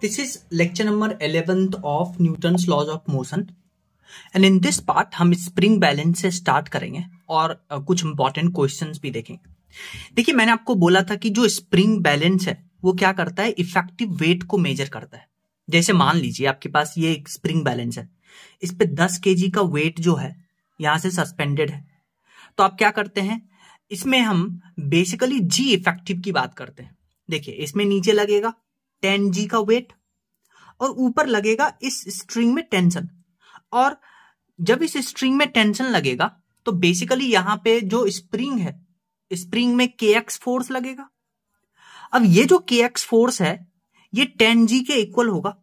This is lecture number 11th of Newton's laws of motion and in this part हम spring balance से start करेंगे और कुछ important questions भी देखेंगे। देखिए मैंने आपको बोला था कि जो स्प्रिंग बैलेंस है वो क्या करता है, इफेक्टिव वेट को मेजर करता है। जैसे मान लीजिए आपके पास ये एक स्प्रिंग बैलेंस है, इस पे 10 kg का वेट जो है यहां से सस्पेंडेड है, तो आप क्या करते हैं, इसमें हम बेसिकली जी इफेक्टिव की बात करते हैं। देखिए इसमें नीचे लगेगा 10G का वेट और ऊपर लगेगा इस स्ट्रिंग में टेंशन, और जब इस स्ट्रिंग में टेंशन लगेगा तो बेसिकली यहां पे जो स्प्रिंग है, स्प्रिंग में KX फोर्स लगेगा। अब ये जो KX फोर्स है ये 10G के इक्वल होगा,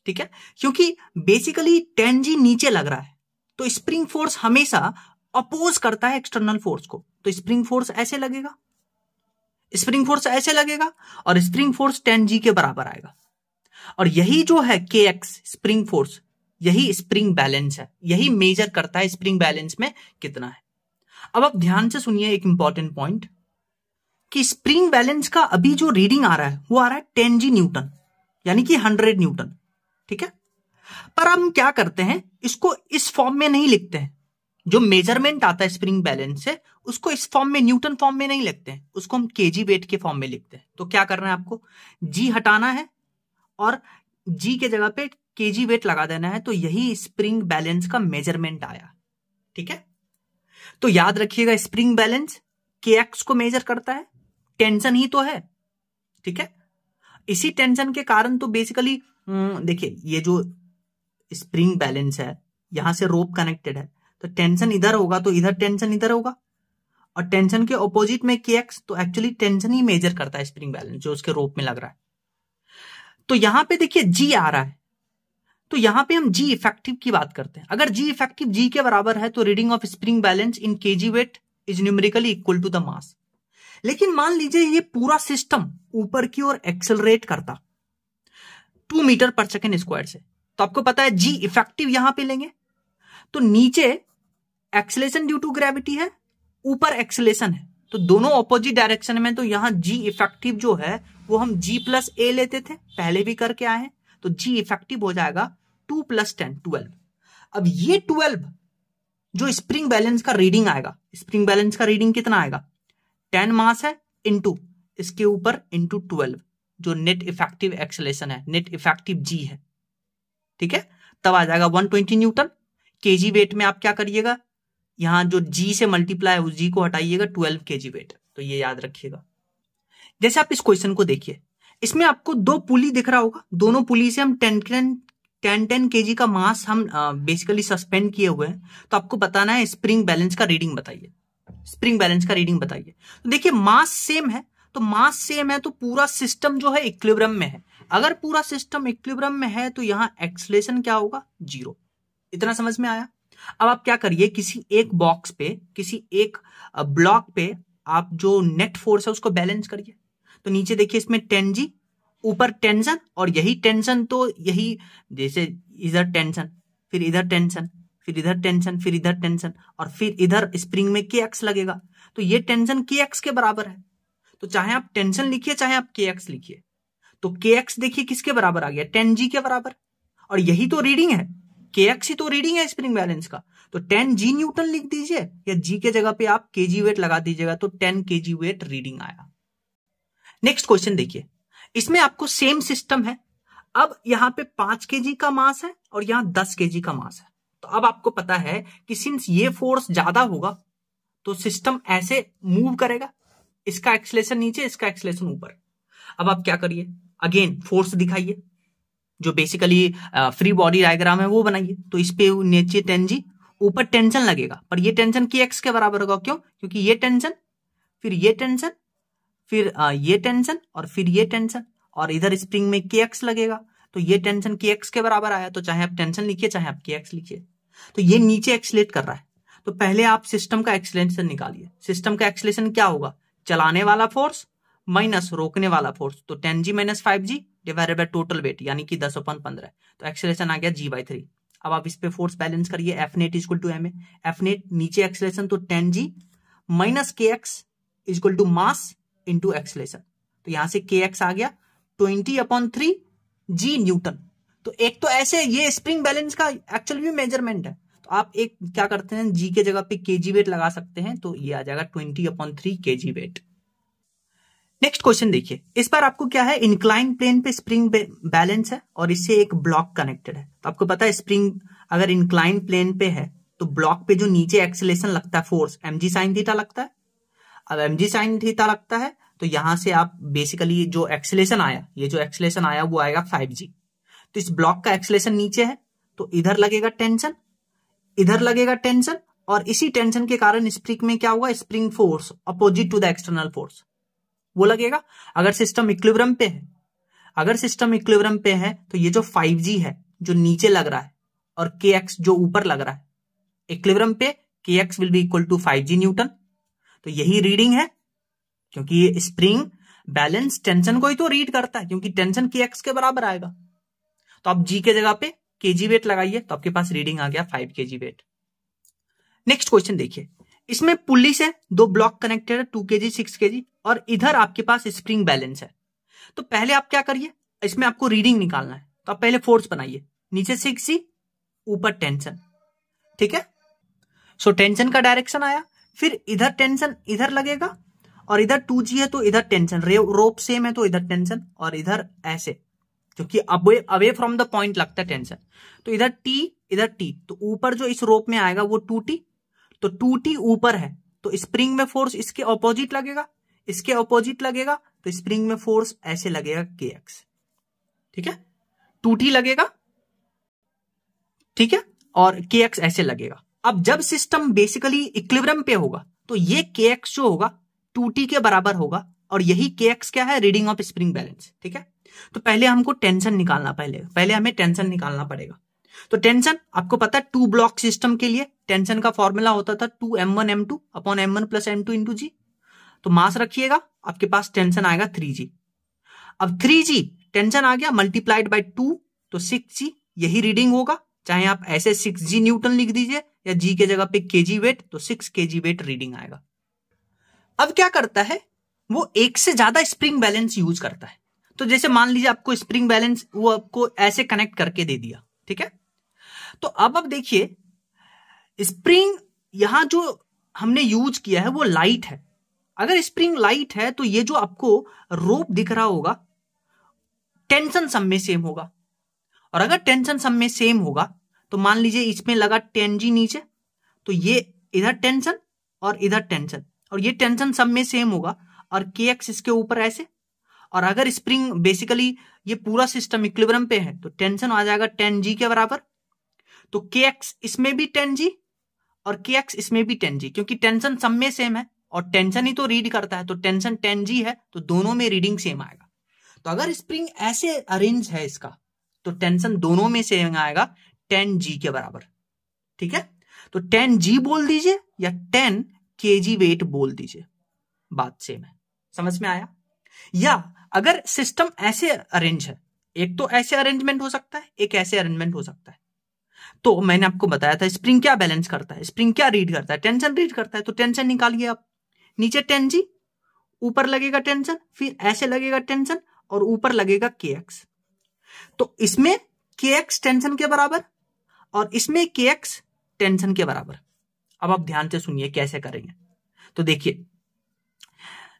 ठीक है, क्योंकि बेसिकली 10G नीचे लग रहा है तो स्प्रिंग फोर्स हमेशा अपोज करता है एक्सटर्नल फोर्स को, तो स्प्रिंग फोर्स ऐसे लगेगा, स्प्रिंग फोर्स ऐसे लगेगा और स्प्रिंग फोर्स 10G के बराबर आएगा। और यही जो है KX स्प्रिंग फोर्स, यही स्प्रिंग बैलेंस है, यही मेजर करता है स्प्रिंग बैलेंस में कितना है। अब आप ध्यान से सुनिए एक इंपॉर्टेंट पॉइंट कि स्प्रिंग बैलेंस का अभी जो रीडिंग आ रहा है वो आ रहा है 10G न्यूटन, यानी कि 100 न्यूटन, ठीक है। पर हम क्या करते हैं, इसको इस फॉर्म में नहीं लिखते हैं। जो मेजरमेंट आता है स्प्रिंग बैलेंस से उसको इस फॉर्म में, न्यूटन फॉर्म में नहीं लिखते हैं, उसको हम केजी वेट के फॉर्म में लिखते हैं। तो क्या करना है, आपको जी हटाना है और जी के जगह पे केजी वेट लगा देना है, तो यही स्प्रिंग बैलेंस का मेजरमेंट आया, ठीक है। तो याद रखिएगा स्प्रिंग बैलेंस KX को मेजर करता है, टेंशन ही तो है, ठीक है। इसी टेंशन के कारण तो बेसिकली देखिए ये जो स्प्रिंग बैलेंस है यहां से रोप कनेक्टेड है, तो टेंशन इधर होगा तो इधर टेंशन इधर होगा, और टेंशन के ऑपोजिट में KX, तो एक्चुअली टेंशन ही मेजर करता है स्प्रिंग बैलेंस जो उसके रोप में लग रहा है। तो यहां पे देखिए G आ रहा है, तो यहां पे हम G इफेक्टिव की बात करते हैं। अगर G इफेक्टिव G के बराबर है तो reading of spring balance in KG weight is numerically equal to the mass. लेकिन मान लीजिए ये पूरा सिस्टम ऊपर की ओर एक्सेलरेट करता 2 मीटर पर सेकेंड स्क्वायर से, तो आपको पता है G इफेक्टिव यहां पे लेंगे तो नीचे एक्सेलेरेशन ड्यू टू ग्रेविटी है, ऊपर एक्सेलेरेशन है, तो दोनों ऑपोजिट डायरेक्शन में, तो यहां G इफेक्टिव जो है वो हम G प्लस A लेते थे, पहले भी करके आए हैं, तो G इफेक्टिव हो जाएगा 2 + 10 12। अब ये 12 जो स्प्रिंग बैलेंस का रीडिंग आएगा, स्प्रिंग बैलेंस का रीडिंग कितना आएगा, 10 मास है इंटू इसके ऊपर इंटू 12, जो नेट इफेक्टिव एक्सेलेरेशन है, नेट इफेक्टिव G है, ठीक है, तब आ जाएगा 120 न्यूटन। केजी वेट में आप क्या करिएगा, यहां जो G से मल्टीप्लाई है उस G को हटाइएगा, 12 केजी वेट, तो ये याद रखिएगा। जैसे आप इस क्वेश्चन को देखिए, इसमें आपको 2 पुली दिख रहा होगा, दोनों पुली से हम 10 केजी का मास हम बेसिकली सस्पेंड किए हुए हैं, तो आपको बताना है स्प्रिंग बैलेंस का रीडिंग बताइए, स्प्रिंग बैलेंस का रीडिंग बताइए। तो देखिए मास सेम है, तो मास सेम है तो पूरा सिस्टम जो है इक्विलिब्रियम में है। अगर पूरा सिस्टम इक्विलिब्रियम में है तो यहां एक्सेलरेशन क्या होगा, 0। इतना समझ में आया। अब आप क्या करिए, किसी एक बॉक्स पे, किसी एक ब्लॉक पे आप जो नेट फोर्स है उसको बैलेंस करिए। तो नीचे देखिए इसमें 10G, ऊपर टेंशन, और यही टेंशन तो यही, जैसे इधर टेंशन, फिर इधर टेंशन, फिर इधर टेंशन, फिर इधर टेंशन, और फिर इधर स्प्रिंग में KX लगेगा, तो ये टेंशन KX के बराबर है। तो चाहे आप टेंशन लिखिए चाहे आप KX लिखिए, तो KX देखिए किसके बराबर आ गया, 10G के बराबर, और यही तो रीडिंग है, KX ही तो रीडिंग है स्प्रिंग बैलेंस का, तो 10G न्यूटन लिख दीजिए, या G के जगह पे आप केजी वेट लगा दीजिएगा, तो 10 केजी वेट रीडिंग आया। नेक्स्ट क्वेश्चन देखिए, इसमें आपको सेम सिस्टम है, अब यहां पे 5 kg का मास है और यहां 10 kg का मास है, तो अब आपको पता है कि सिंस ये फोर्स ज्यादा होगा तो सिस्टम ऐसे मूव करेगा, इसका एक्सेलरेशन नीचे, इसका एक्सेलरेशन ऊपर। अब आप क्या करिए, अगेन फोर्स दिखाइए, जो बेसिकली फ्री बॉडी डायग्राम है वो बनाइए। तो इस पे नीचे 10G, ऊपर टेंशन लगेगा, पर ये टेंशन KX के बराबर होगा, क्यों, क्योंकि ये टेंशन, फिर ये टेंशन, फिर ये टेंशन, और फिर ये टेंशन, और इधर स्प्रिंग में KX लगेगा, तो ये टेंशन KX के बराबर आया, तो चाहे आप टेंशन लिखिए चाहे आप KX लिखिए। तो ये नीचे एक्सेलेरेट कर रहा है, तो पहले आप सिस्टम का एक्सेलरेशन निकालिए। सिस्टम का एक्सेलरेशन क्या होगा, चलाने वाला फोर्स माइनस रोकने वाला फोर्स, तो 10G - 5G divided by total weight, यानी कि 10/15, तो एक्सेलरेशन आ गया G/3। अब आप इस पे फोर्स बैलेंस करिए, F net equal to ma, F net नीचे एक्सेलरेशन, तो 10G - KX equal to mass into acceleration, तो यहां से KX आ गया 20/3 जी न्यूटन। तो एक तो ऐसे ये स्प्रिंग बैलेंस का एक्चुअल भी मेजरमेंट है, तो आप एक क्या करते हैं, जी के जगह पे केजी वेट लगा सकते हैं, तो ये आ जाएगा 20/3 केजी वेट। नेक्स्ट क्वेश्चन देखिए, इस बार आपको क्या है, इंक्लाइन प्लेन पे स्प्रिंग बैलेंस है और इससे एक ब्लॉक कनेक्टेड है। तो आपको पता है स्प्रिंग अगर इंक्लाइन प्लेन पे है तो ब्लॉक पे जो नीचे एक्सेलेरेशन लगता है फोर्स mg sin थीटा लगता है। अब mg sin थीटा लगता है तो यहां से आप बेसिकली जो एक्सेलेरेशन आया, ये जो एक्सेलेरेशन आया वो आएगा 5g। तो इस ब्लॉक का एक्सेलेरेशन नीचे है तो इधर लगेगा टेंशन, इधर लगेगा टेंशन, और इसी टेंशन के कारण स्प्रिंग में क्या होगा, spring force opposite to the external force वो लगेगा। अगर सिस्टम इक्विलिब्रियम पे है, अगर सिस्टम इक्विलिब्रियम पे है तो ये जो 5g है जो नीचे लग रहा है और kx जो ऊपर लग रहा है, इक्विलिब्रियम पे kx will be equal to 5g newton. तो यही रीडिंग है, क्योंकि ये स्प्रिंग बैलेंस टेंशन को ही तो रीड करता है, क्योंकि टेंशन kx के बराबर आएगा। तो आप g के जगह पे kg वेट लगाइए तो आपके पास रीडिंग आ गया 5 kg वेट। नेक्स्ट क्वेश्चन देखिए, इसमें पुल्ली से दो ब्लॉक कनेक्टेड है 2 kg 6 kg और इधर आपके पास स्प्रिंग बैलेंस है। तो पहले आप क्या करिए, इसमें आपको रीडिंग निकालना है, तो आप पहले फोर्स बनाइए, नीचे 6g ऊपर टेंशन, ठीक है। सो टेंशन का डायरेक्शन आया, फिर इधर टेंशन इधर लगेगा और इधर 2g है तो इधर टेंशन, रोप सेम है तो इधर टेंशन और इधर ऐसे, क्योंकि अवे फ्रॉम द पॉइंट लगता है टेंशन। तो इधर t इधर t, तो ऊपर जो इस रोप में आएगा वो 2t, तो 2t ऊपर है तो स्प्रिंग में फोर्स इसके ऑपोजिट लगेगा, इसके ऑपोजिट लगेगा तो स्प्रिंग में फोर्स ऐसे लगेगा kx, ठीक है, 2t लगेगा, ठीक है, और kx ऐसे लगेगा। अब जब सिस्टम बेसिकली इक्विलिब्रियम पे होगा तो ये kx जो होगा 2t के बराबर होगा और यही kx क्या है, रीडिंग ऑफ स्प्रिंग बैलेंस, ठीक है। तो पहले हमको टेंशन निकालना, पहले हमें टेंशन निकालना पड़ेगा। तो टेंशन आपको पता है 2 ब्लॉक सिस्टम के लिए टेंशन का फॉर्मूला होता था 2m1m2 upon m1 plus m2 into जी। तो मास रखिएगा, आपके पास टेंशन आएगा 3g। अब 3g टेंशन आ गया मल्टीप्लाइड बाय 2 तो 6g, यही रीडिंग होगा, चाहे आप ऐसे 6g न्यूटन लिख दीजिए या g के जगह पे kg वेट, तो 6 kg वेट रीडिंग आएगा। अब क्या करता है, वो एक से ज्यादा स्प्रिंग बैलेंस यूज करता है। तो जैसे मान लीजिए आपको स्प्रिंग बैलेंस वो आपको ऐसे कनेक्ट करके दे दिया, ठीक है। तो अब देखिए स्प्रिंग यहां जो हमने यूज किया है वो लाइट है। अगर स्प्रिंग लाइट है तो ये जो आपको रोप दिख रहा होगा टेंशन सब में सेम होगा, और अगर टेंशन सब में सेम होगा तो मान लीजिए इसमें लगा 10g नीचे, तो ये इधर टेंशन और इधर टेंशन, और ये टेंशन सब में सेम होगा और kx इसके ऊपर ऐसे। और अगर स्प्रिंग बेसिकली ये पूरा सिस्टम इक्विलिब्रियम पे है तो टेंशन आ जाएगा 10g के बराबर, तो kx इसमें भी 10g और kx इसमें भी 10g, क्योंकि टेंशन सब में सेम है और टेंशन ही तो रीड करता है, तो टेंशन 10g है तो दोनों में रीडिंग सेम आएगा। तो अगर स्प्रिंग ऐसे अरेंज है इसका तो टेंशन दोनों में सेम आएगा 10g के बराबर, ठीक है। तो 10g बोल दीजिए या 10 kg वेट बोल दीजिए, बात सेम है, समझ में आया। या अगर सिस्टम ऐसे अरेंज है, एक तो ऐसे अरेंजमेंट हो सकता है, एक ऐसे अरेंजमेंट हो सकता है। तो मैंने आपको बताया था स्प्रिंग क्या बैलेंस करता है, स्प्रिंग क्या रीड करता है, टेंशन रीड करता है। तो टेंशन निकालिए आप, नीचे 10g ऊपर लगेगा टेंशन, फिर ऐसे लगेगा टेंशन और ऊपर लगेगा kx। तो इसमें kx टेंशन के बराबर और इसमें kx टेंशन के बराबर। अब आप ध्यान से सुनिए कैसे करेंगे। तो देखिए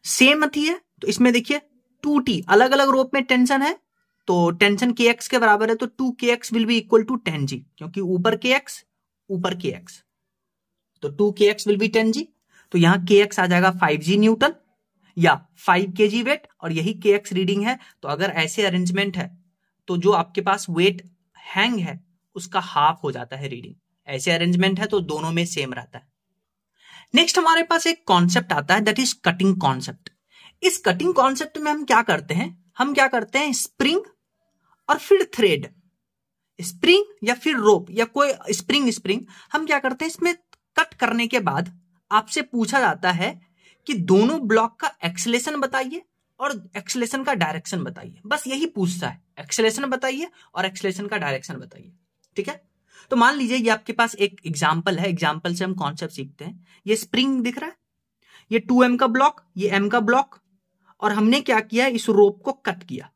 सेम थी है, तो इसमें देखिए 2t अलग अलग रोप में टेंशन है तो टेंशन kx के बराबर है, तो 2kx will be equal to 10g, क्योंकि ऊपर kx ऊपर kx, तो 2kx विल बी 10g। तो यहां kx आ जाएगा 5g न्यूटन या 5 kg वेट, और यही kx रीडिंग है। तो अगर ऐसे अरेंजमेंट है तो जो आपके पास वेट हैंग है उसका हाफ हो जाता है रीडिंग, ऐसे अरेंजमेंट है तो दोनों में सेम रहता है। नेक्स्ट हमारे पास एक कॉन्सेप्ट आता है दैट इज कटिंग कॉन्सेप्ट। इस कटिंग कॉन्सेप्ट में हम क्या करते हैं, स्प्रिंग और फिर थ्रेड, स्प्रिंग या फिर रोप या कोई स्प्रिंग हम क्या करते हैं, इसमें कट करने के बाद आपसे पूछा जाता है कि दोनों ब्लॉक का एक्सेलेरेशन बताइए और एक्सेलेरेशन का डायरेक्शन बताइए, बस यही पूछता है, एक्सेलेरेशन बताइए और एक्सेलेरेशन का डायरेक्शन बताइए, ठीक है। तो मान लीजिए ये आपके पास एक एग्जांपल है, एग्जांपल से हम कॉन्सेप्ट सीखते हैं। ये स्प्रिंग दिख रहा है, ये 2m का ब्लॉक, ये m का ब्लॉक, और हमने क्या किया, इस रोप को कट किया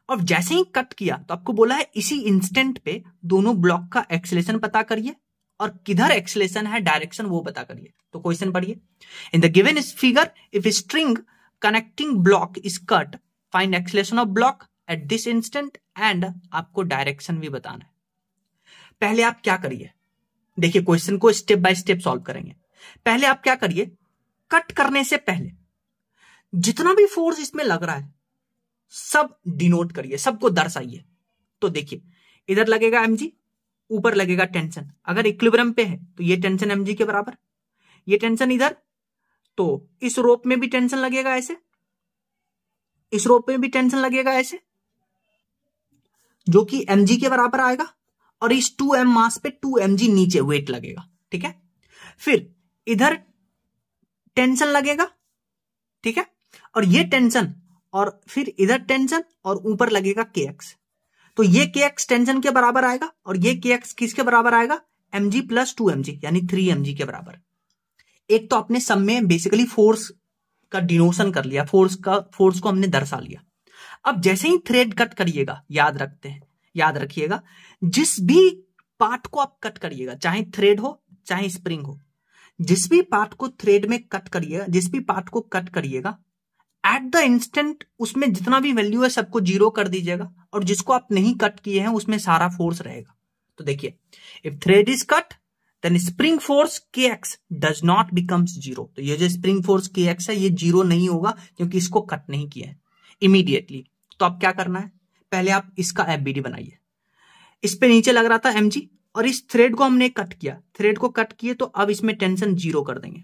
और जैसे ही कट किया तो आपको बोला है इसी इंस्टेंट पे दोनों ब्लॉक का एक्सेलेरेशन पता करिए और किधर एक्सेलेरेशन है डायरेक्शन वो पता करिए। तो क्वेश्चन पढ़िए। In the given figure if string connecting block is cut find acceleration of block at this instant and आपको डायरेक्शन भी बताना है। पहले आप क्या करिए, देखिए क्वेश्चन को स्टेप बाय स्टेप सॉल्व करेंगे। पहले आप क्या करिए, कट करने से पहले जितना भी फोर्स इसमें लग रहा है सब डिनोट करिए, सबको दर्शाइए। तो देखिए इधर लगेगा mg, ऊपर लगेगा टेंशन। अगर इक्विलिब्रियम पे है तो ये टेंशन mg के बराबर, ये टेंशन इधर, तो इस रोप में भी टेंशन लगेगा ऐसे, इस रोप में भी टेंशन लगेगा ऐसे, जो कि mg के बराबर आएगा, और इस 2m मास पे 2mg नीचे वेट लगेगा। ठीक है, फिर इधर टेंशन लगेगा, ठीक है, और ये टेंशन, और फिर इधर टेंशन, और ऊपर लगेगा kx। तो ये kx टेंशन के बराबर आएगा और ये kx किसके बराबर आएगा, mg प्लस 2mg यानी 3mg के बराबर। एक तो आपने सब में बेसिकली फोर्स का डिनोशन कर लिया, फोर्स को हमने दर्शा लिया। अब जैसे ही थ्रेड कट करिएगा, याद रखिएगा जिस भी पार्ट को आप कट करिएगा, चाहे थ्रेड हो चाहे स्प्रिंग हो, जिस भी पार्ट को थ्रेड में कट करिएगा, जिस भी पार्ट को कट करिएगा, एट द इंस्टेंट उसमें जितना भी वैल्यू है सबको जीरो कर दीजिएगा, और जिसको आप नहीं कट किए हैं उसमें सारा फोर्स रहेगा। तो देखिए if thread is cut then spring force kx does not becomes zero. तो ये जो स्प्रिंग फोर्स kx है ये जीरो नहीं होगा क्योंकि इसको कट नहीं किया है इमीडिएटली। तो अब क्या करना है, पहले आप इसका FBD बनाइए। इस पे नीचे लग रहा था mg और इस थ्रेड को हमने कट किया, थ्रेड को कट किए तो अब इसमें टेंशन जीरो कर देंगे।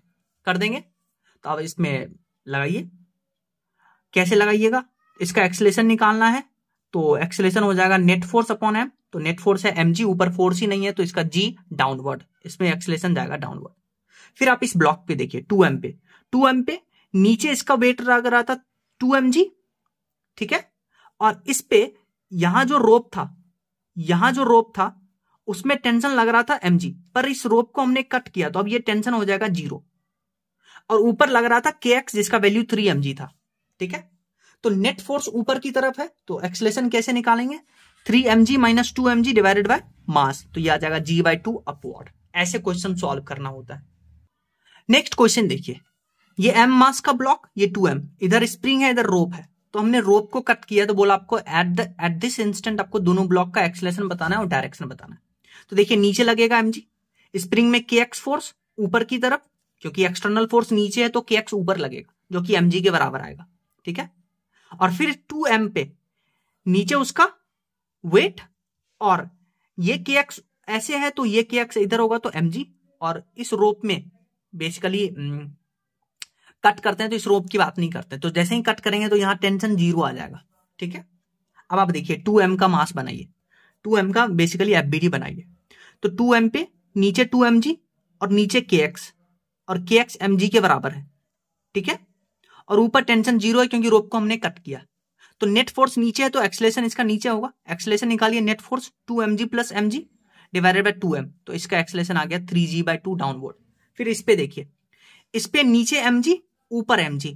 तो अब इसमें लगाइए, कैसे लगाइएगा, इसका एक्सेलेरेशन निकालना है तो एक्सेलेरेशन हो जाएगा नेट फोर्स अपॉन m। तो नेट फोर्स है mg, ऊपर फोर्स ही नहीं है तो इसका g डाउनवर्ड, इसमें एक्सेलेरेशन जाएगा डाउनवर्ड। फिर आप इस ब्लॉक पे देखिए 2m पे नीचे इसका वेट लग रहा था 2mg, ठीक है, और इस पे यहां जो रोप था उसमें टेंशन लग रहा था mg, पर इस रोप को हमने कट किया तो अब ये टेंशन हो जाएगा जीरो, और ऊपर लग रहा था kx जिसका वैल्यू 3mg था। ठीक है, तो नेट फोर्स ऊपर की तरफ है तो एक्सेलेरेशन कैसे निकालेंगे, 3mg minus 2mg divided by mass, तो ये आ जाएगा g/2 अपवर्ड। ऐसे क्वेश्चन सॉल्व करना होता है। नेक्स्ट क्वेश्चन देखिए, ये m मास का ब्लॉक, ये 2m, इधर स्प्रिंग है इधर रोप है, तो हमने रोप को कट किया तो बोला आपको एट दिस इंस्टेंट आपको दोनों ब्लॉक का एक्सेलेरेशन बताना है और डायरेक्शन बताना है। तो देखिए नीचे लगेगा mg, स्प्रिंग में kx फोर्स ऊपर की तरफ, क्योंकि एक्सटर्नल फोर्स नीचे है तो kx ऊपर लगेगा जो कि mg के बराबर आएगा। ठीक है, और फिर 2m पे नीचे उसका वेट, और ये kx ऐसे है तो ये kx इधर होगा तो mg, और इस रोप में बेसिकली कट करते हैं तो इस रोप की बात नहीं करते, तो जैसे ही कट करेंगे तो यहां टेंशन जीरो आ जाएगा। ठीक है, अब आप देखिए 2m का मास बनाइए, 2m का बेसिकली FBD बनाइए। तो 2m पे नीचे 2mg और नीचे kx, और kx mg के बराबर है। ठीक है, और ऊपर टेंशन जीरो है क्योंकि रोप को हमने कट किया। तो नेट फोर्स नीचे है तो एक्सेलेरेशन इसका नीचे होगा, एक्सेलेरेशन निकालिए, net force 2mg plus mg divided by 2m, तो इसका एक्सेलेरेशन आ गया 3g/2 डाउनवर्ड। फिर इस पे देखिए, इस पे नीचे mg ऊपर mg,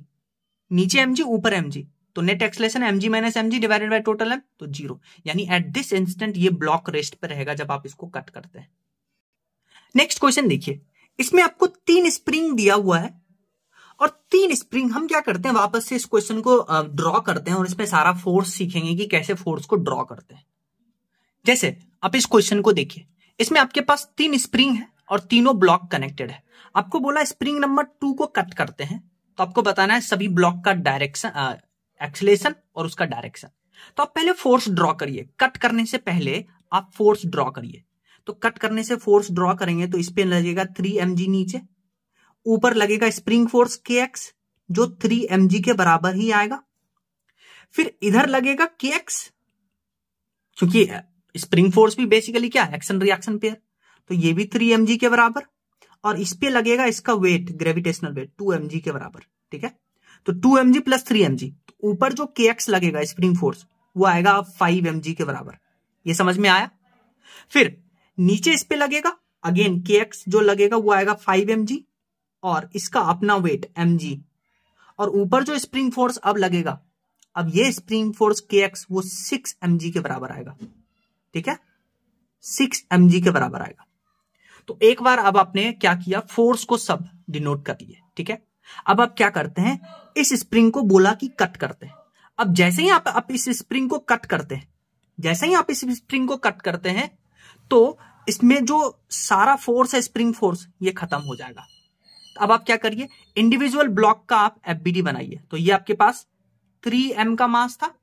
नीचे mg ऊपर mg, तो net acceleration mg minus mg divided by total m, तो जीरो, यानी एट दिस इंस्टेंट ये ब्लॉक रेस्ट पे रहेगा जब आप इसको कट करते हैं। नेक्स्ट क्वेश्चन देखिए, इसमें आपको 3 स्प्रिंग दिया हुआ है, और 3 स्प्रिंग हम क्या करते हैं वापस से इस क्वेश्चन को ड्रॉ करते हैं और इसमें सारा फोर्स सीखेंगे कि कैसे फोर्स को ड्रॉ करते हैं। जैसे आप इस क्वेश्चन को देखिए, इसमें आपके पास 3 स्प्रिंग है और तीनों ब्लॉक कनेक्टेड है। आपको बोला स्प्रिंग नंबर 2 को कट करते हैं, तो आपको बताना है सभी ब्लॉक का डायरेक्शन, एक्सेलेरेशन और उसका डायरेक्शन। तो आप पहले फोर्स ड्रॉ करिए, कट करने से पहले आप फोर्स ड्रॉ करिए। तो कट करने से फोर्स ड्रॉ करेंगे तो इस पे लगेगा 3mg नीचे, ऊपर लगेगा स्प्रिंग फोर्स kx जो 3mg के बराबर ही आएगा, फिर इधर लगेगा kx, क्योंकि स्प्रिंग फोर्स भी बेसिकली क्या एक्शन रिएक्शन पेयर, तो ये भी 3mg के बराबर, और इस पे लगेगा इसका वेट, ग्रेविटेशनल वेट 2mg के बराबर। ठीक है, तो 2mg प्लस 3mg, तो ऊपर जो kx लगेगा स्प्रिंग फोर्स वो आएगा 5mg के बराबर। ये समझ में आया। फिर नीचे इस पे लगेगा अगेन kx जो लगेगा वो आएगा 5mg और इसका अपना वेट mg, और ऊपर जो स्प्रिंग फोर्स अब लगेगा अब ये स्प्रिंग फोर्स kx वो 6 mg के बराबर आएगा, ठीक है, 6 mg के बराबर आएगा। तो एक बार अब आपने क्या किया, फोर्स को सब डिनोट कर लिए, ठीक है। अब आप क्या करते हैं, इस स्प्रिंग को बोला कि कट करते हैं। अब जैसे ही आप इस स्प्रिंग को कट करते हैं, जैसे ही आप इस स्प्रिंग को कट करते हैं तो इसमें जो सारा फोर्स है स्प्रिंग फोर्स ये खत्म हो जाएगा। अब आप क्या करिए, इंडिविजुअल ब्लॉक का आप एफबीडी बनाइए। तो ये आपके पास 3m का मास था,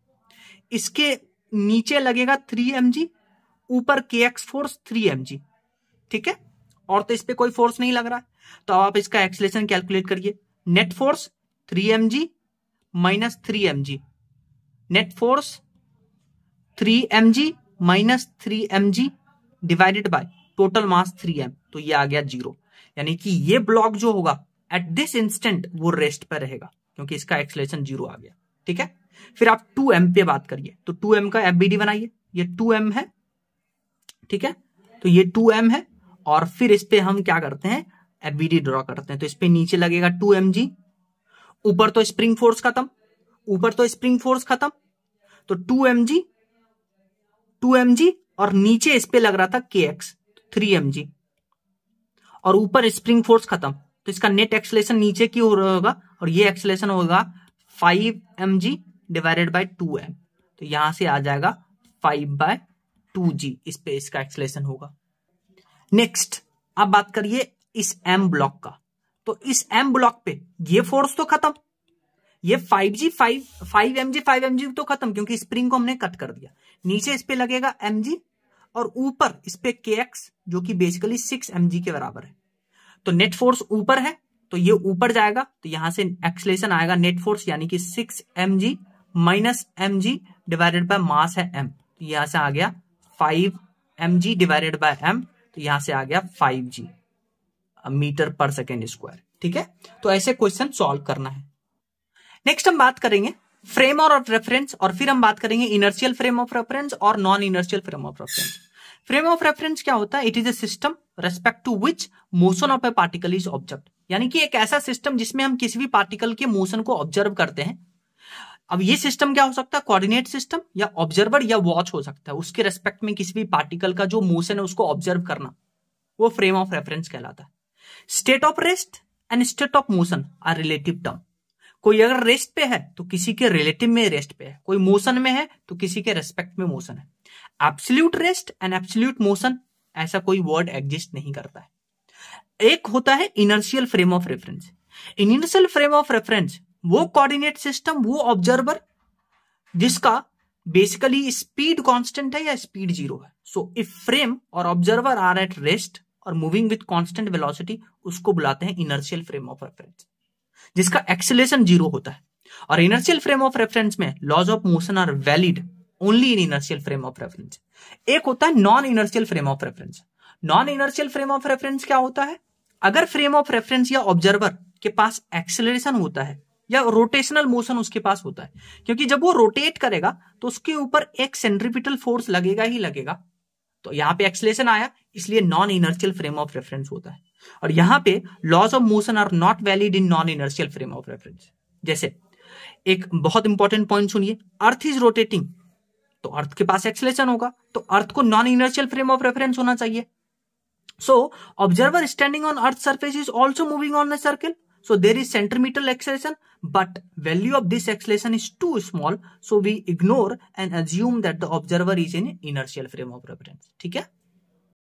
इसके नीचे लगेगा 3mg, ऊपर kx फोर्स 3mg, ठीक है, और तो इस पे कोई फोर्स नहीं लग रहा है। तो आप इसका एक्सीलरेशन कैलकुलेट करिए। Net force 3mg minus 3mg, net force 3mg minus 3mg divided by total mass 3m, तो ये आ गया 0। यानी कि ये ब्लॉक जो होगा एट दिस इंस्टेंट वो रेस्ट पर रहेगा क्योंकि इसका एक्सीलरेशन 0 आ गया, ठीक है। फिर आप 2m पे बात करिए, तो 2m का एफबीडी बनाइए। ये 2m है, ठीक है, तो ये 2m है और फिर इस पे हम क्या करते हैं, एफबीडी ड्रॉ करते हैं। तो इस पे नीचे लगेगा 2mg, ऊपर तो स्प्रिंग फोर्स खत्म, ऊपर तो स्प्रिंग फोर्स खत्म, तो 2mg और नीचे इस पे लग रहा था kx 3mg और ऊपर स्प्रिंग फोर्स खत्म, तो इसका नेट एक्सीलरेशन नीचे की ओर होगा और ये एक्सीलरेशन होगा 5mg डिवाइडेड बाय 2m, तो यहां से आ जाएगा 5/2g, इस पे इसका एक्सीलरेशन होगा। नेक्स्ट अब बात करिए इस m ब्लॉक का। तो इस m ब्लॉक पे ये फोर्स तो खत्म, ये 5mg तो खत्म क्योंकि स्प्रिंग को हमने कट कर दिया। नीचे इस पे लगेगा mg और ऊपर इस पे kx जो कि बेसिकली 6 mg के बराबर है। तो नेट फोर्स ऊपर है तो ये ऊपर जाएगा, तो यहां से एक्सीलरेशन आएगा नेट फोर्स यानी कि 6 mg minus mg divided by mass है m, तो यहां से आ गया 5 mg डिवाइडेड बाय m, तो यहां से आ गया 5g मीटर पर सेकेंड स्क्वायर, ठीक है। तो ऐसे क्वेश्चन सॉल्व करना है। नेक्स्ट हम बात करेंगे फ्रेम ऑफ रेफरेंस और फिर हम बात करेंगे इनर्शियल फ्रेम ऑफ रेफरेंस और non inertial frame of reference. Frame of reference क्या होता है, it is a system respect to which motion of a particle is observed, यानी कि एक ऐसा सिस्टम जिसमें हम किसी भी पार्टिकल के मोशन को ऑब्जर्व करते हैं। अब ये सिस्टम क्या हो सकता है, कोऑर्डिनेट सिस्टम या ऑब्जर्वर या वॉच हो सकता है। उसके रेस्पेक्ट में किसी भी पार्टिकल का जो मोशन है उसको ऑब्जर्व करना, वो फ्रेम ऑफ रेफरेंस कहलाता है। State of rest and state of motion are relative term. कोई अगर रेस्ट पे है तो किसी के रिलेटिव में रेस्ट पे है, कोई मोशन में है तो किसी के रेस्पेक्ट में मोशन है। Absolute rest and absolute motion ऐसा कोई वर्ड एग्जिस्ट नहीं करता है। एक होता है inertial frame of reference. Inertial frame of reference वो कोऑर्डिनेट सिस्टम, वो ऑब्जर्वर जिसका बेसिकली स्पीड कांस्टेंट है या स्पीड 0 है। सो इफ फ्रेम और ऑब्जर्वर आर एट रेस्ट और मूविंग विथ कांस्टेंट वेलोसिटी, उसको बुलाते हैं इनर्शियल फ्रेम ऑफ रेफरेंस, जिसका एक्सीलरेशन 0 होता है। और इनर्शियल फ्रेम ऑफ रेफरेंस में laws of motion are valid only in inertial frame of reference. एक होता है non inertial frame of reference. Non inertial frame of reference क्या होता है, अगर फ्रेम ऑफ रेफरेंस या ऑब्जर्वर के पास एक्सीलरेशन होता है या रोटेशनल मोशन उसके पास होता है, क्योंकि जब वो रोटेट करेगा तो उसके ऊपर एक सेंट्रीपिटल फोर्स लगेगा ही लगेगा, तो यहां पे एक्सीलरेशन आया, इसलिए non inertial frame of reference होता है। और यहां पे laws of motion are not valid in non inertial frame of reference. जैसे एक बहुत इंपॉर्टेंट पॉइंट सुनिए, अर्थ इज रोटेटिंग, तो अर्थ के पास एक्सीलरेशन होगा, तो अर्थ को non inertial frame of reference होना चाहिए। So observer standing on earth surface is also moving on a circle, so there is centrimetal acceleration, but value of this acceleration is too small, so we ignore and assume that the observer is in inertial frame of reference, ठीक है।